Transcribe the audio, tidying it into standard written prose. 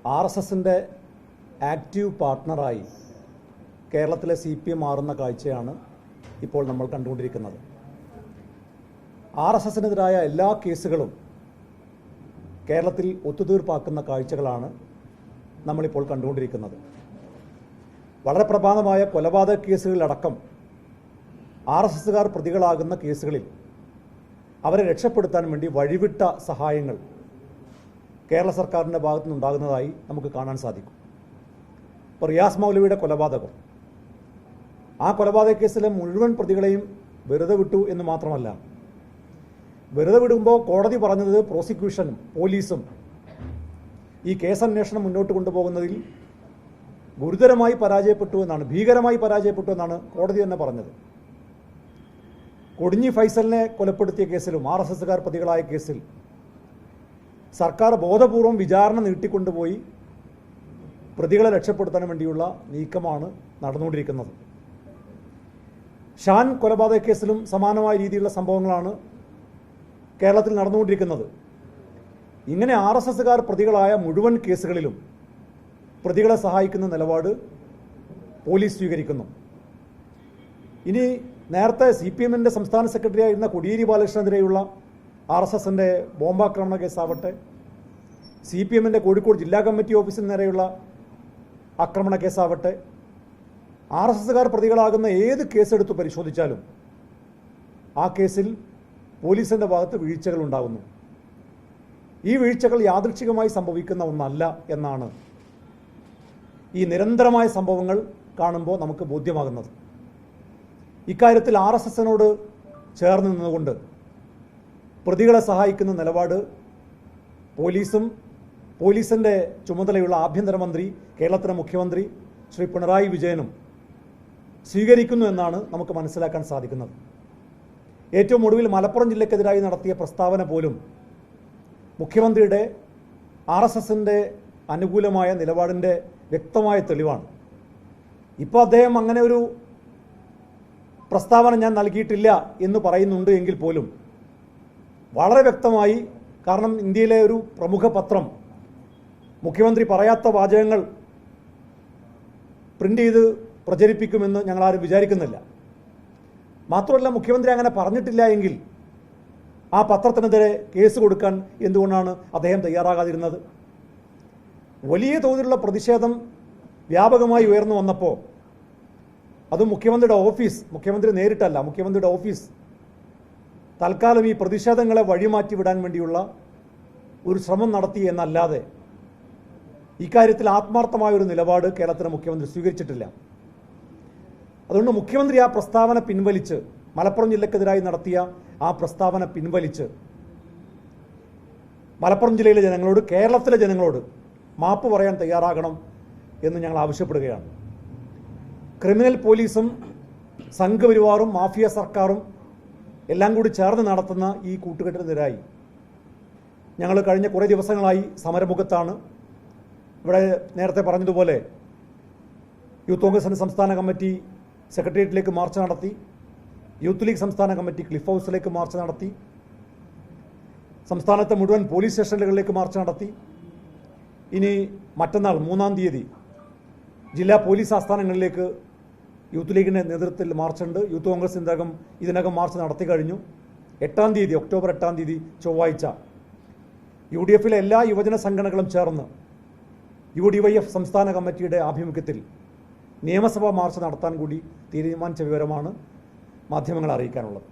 RSSന്റെ active പാർട്ട്ണറായി കേരളത്തിലെ CPM മാറുന്ന കാഴ്ചയാണ് ഇപ്പോൾ നമ്മൾ കണ്ടുകൊണ്ടിരിക്കുന്നത്. RSSനെതിരായ എല്ലാ കേസുകളും കേരളത്തിൽ ഒത്തുതീർപ്പാക്കുന്ന കാഴ്ചകളാണ് നമ്മളിപ്പോൾ കണ്ടുകൊണ്ടിരിക്കുന്നത്. വളരെ പ്രധാനമായ കൊലപാതക കേസുകളിലടക്കം RSSകാർ പ്രതികളാകുന്ന കേസുകളിൽ അവരെ രക്ഷപ്പെടുത്താൻ വേണ്ടി വഴിവിട്ട സഹായങ്ങൾ കേരള സർക്കാരിൻ്റെ ഭാഗത്തു നിന്നുണ്ടാകുന്നതായി നമുക്ക് കാണാൻ സാധിക്കും. ഇപ്പോൾ റിയാസ് മൗലവിയുടെ കൊലപാതകം, ആ കൊലപാതക കേസിലെ മുഴുവൻ പ്രതികളെയും വെറുതെ വിട്ടു എന്ന് മാത്രമല്ല, വെറുതെ വിടുമ്പോൾ കോടതി പറഞ്ഞത് പ്രോസിക്യൂഷനും പോലീസും ഈ കേസന്വേഷണം മുന്നോട്ട് കൊണ്ടുപോകുന്നതിൽ ഗുരുതരമായി പരാജയപ്പെട്ടു എന്നാണ്, ഭീകരമായി പരാജയപ്പെട്ടു എന്നാണ് കോടതി തന്നെ പറഞ്ഞത്. കൊടിഞ്ഞി ഫൈസലിനെ കൊലപ്പെടുത്തിയ കേസിലും RSSകാർ പ്രതികളായ കേസിൽ സർക്കാർ ബോധപൂർവം വിചാരണ നീട്ടിക്കൊണ്ടുപോയി പ്രതികളെ രക്ഷപ്പെടുത്താൻ വേണ്ടിയുള്ള നീക്കമാണ് നടന്നുകൊണ്ടിരിക്കുന്നത്. ഷാൻ കൊലപാതക കേസിലും സമാനമായ രീതിയിലുള്ള സംഭവങ്ങളാണ് കേരളത്തിൽ നടന്നുകൊണ്ടിരിക്കുന്നത്. ഇങ്ങനെ RSSകാർ പ്രതികളായ മുഴുവൻ കേസുകളിലും പ്രതികളെ സഹായിക്കുന്ന നിലപാട് പോലീസ് സ്വീകരിക്കുന്നു. ഇനി നേരത്തെ CPMന്റെ സംസ്ഥാന സെക്രട്ടറി ആയിരുന്ന കോടിയേരി ബാലകൃഷ്ണനെതിരെയുള്ള RSSന്റെ ബോംബാക്രമണ കേസാവട്ടെ, CPMന്റെ കോഴിക്കോട് ജില്ലാ കമ്മിറ്റി ഓഫീസിന് നേരെയുള്ള ആക്രമണ കേസാവട്ടെ, RSSകാർ പ്രതികളാകുന്ന ഏത് കേസെടുത്ത് പരിശോധിച്ചാലും ആ കേസിൽ പോലീസിൻ്റെ ഭാഗത്ത് വീഴ്ചകൾ ഉണ്ടാകുന്നു. ഈ വീഴ്ചകൾ യാദൃച്ഛികമായി സംഭവിക്കുന്ന ഒന്നല്ല എന്നാണ് ഈ നിരന്തരമായ സംഭവങ്ങൾ കാണുമ്പോൾ നമുക്ക് ബോധ്യമാകുന്നത്. ഇക്കാര്യത്തിൽ RSSനോട് ചേർന്ന് നിന്നുകൊണ്ട് പ്രതികളെ സഹായിക്കുന്ന നിലപാട് പോലീസും പോലീസിൻ്റെ ചുമതലയുള്ള ആഭ്യന്തരമന്ത്രി, കേരളത്തിലെ മുഖ്യമന്ത്രി ശ്രീ പിണറായി വിജയനും സ്വീകരിക്കുന്നു എന്നാണ് നമുക്ക് മനസ്സിലാക്കാൻ സാധിക്കുന്നത്. ഏറ്റവും ഒടുവിൽ മലപ്പുറം ജില്ലയ്ക്കെതിരായി നടത്തിയ പ്രസ്താവന പോലും മുഖ്യമന്ത്രിയുടെ RSSന്റെ അനുകൂലമായ നിലപാടിൻ്റെ വ്യക്തമായ തെളിവാണ്. ഇപ്പോൾ അദ്ദേഹം അങ്ങനെ ഒരു പ്രസ്താവന ഞാൻ നൽകിയിട്ടില്ല എന്ന് പറയുന്നുണ്ട് എങ്കിൽ പോലും വളരെ വ്യക്തമായി, കാരണം ഇന്ത്യയിലെ ഒരു പ്രമുഖ പത്രം മുഖ്യമന്ത്രി പറയാത്ത വാചകങ്ങൾ പ്രിൻ്റ് ചെയ്ത് പ്രചരിപ്പിക്കുമെന്ന് ഞങ്ങളാരും വിചാരിക്കുന്നില്ല. മാത്രമല്ല, മുഖ്യമന്ത്രി അങ്ങനെ പറഞ്ഞിട്ടില്ല എങ്കിൽ ആ പത്രത്തിനെതിരെ കേസ് കൊടുക്കാൻ എന്തുകൊണ്ടാണ് അദ്ദേഹം തയ്യാറാകാതിരുന്നത്? വലിയ തോതിലുള്ള പ്രതിഷേധം വ്യാപകമായി ഉയർന്നു വന്നപ്പോൾ അത് മുഖ്യമന്ത്രിയുടെ ഓഫീസ്, മുഖ്യമന്ത്രി നേരിട്ടല്ല, മുഖ്യമന്ത്രിയുടെ ഓഫീസ് തൽക്കാലം ഈ പ്രതിഷേധങ്ങളെ വഴിമാറ്റി വിടാൻ വേണ്ടിയുള്ള ഒരു ശ്രമം നടത്തി എന്നല്ലാതെ ഇക്കാര്യത്തിൽ ആത്മാർത്ഥമായൊരു നിലപാട് കേരളത്തിലെ മുഖ്യമന്ത്രി സ്വീകരിച്ചിട്ടില്ല. അതുകൊണ്ട് മുഖ്യമന്ത്രി ആ പ്രസ്താവന പിൻവലിച്ച്, മലപ്പുറം ജില്ലക്കെതിരായി നടത്തിയ ആ പ്രസ്താവന പിൻവലിച്ച് മലപ്പുറം ജില്ലയിലെ ജനങ്ങളോട്, കേരളത്തിലെ ജനങ്ങളോട് മാപ്പ് പറയാൻ തയ്യാറാകണം എന്ന് ഞങ്ങൾ ആവശ്യപ്പെടുകയാണ്. ക്രിമിനൽ പോലീസും സംഘപരിവാറും മാഫിയ സർക്കാരും എല്ലാം കൂടി ചേർന്ന് നടത്തുന്ന ഈ കൂട്ടുകെട്ടിനെതിരായി ഞങ്ങൾ കഴിഞ്ഞ കുറേ ദിവസങ്ങളായി സമരമുഖത്താണ്. ഇവിടെ നേരത്തെ പറഞ്ഞതുപോലെ യൂത്ത് കോൺഗ്രസിൻ്റെ സംസ്ഥാന കമ്മിറ്റി സെക്രട്ടേറിയറ്റിലേക്ക് മാർച്ച് നടത്തി, യൂത്ത് ലീഗ് സംസ്ഥാന കമ്മിറ്റി ക്ലിഫ് ഹൗസിലേക്ക് മാർച്ച് നടത്തി, സംസ്ഥാനത്തെ മുഴുവൻ പോലീസ് സ്റ്റേഷനുകളിലേക്ക് മാർച്ച് നടത്തി. ഇനി മറ്റന്നാൾ 3-ാം തീയതി ജില്ലാ പോലീസ് ആസ്ഥാനങ്ങളിലേക്ക് യൂത്ത് ലീഗിൻ്റെ നേതൃത്വത്തിൽ മാർച്ചുണ്ട്. യൂത്ത് കോൺഗ്രസ് ഇതിനകം മാർച്ച് നടത്തി കഴിഞ്ഞു. 8-ാം തീയതി, ഒക്ടോബർ 8-ാം തീയതി ചൊവ്വാഴ്ച UDFലെ എല്ലാ യുവജന സംഘടനകളും ചേർന്ന് UDYF സംസ്ഥാന കമ്മിറ്റിയുടെ ആഭിമുഖ്യത്തിൽ നിയമസഭാ മാർച്ച് നടത്താൻ കൂടി തീരുമാനിച്ച വിവരമാണ് മാധ്യമങ്ങളെ അറിയിക്കാനുള്ളത്.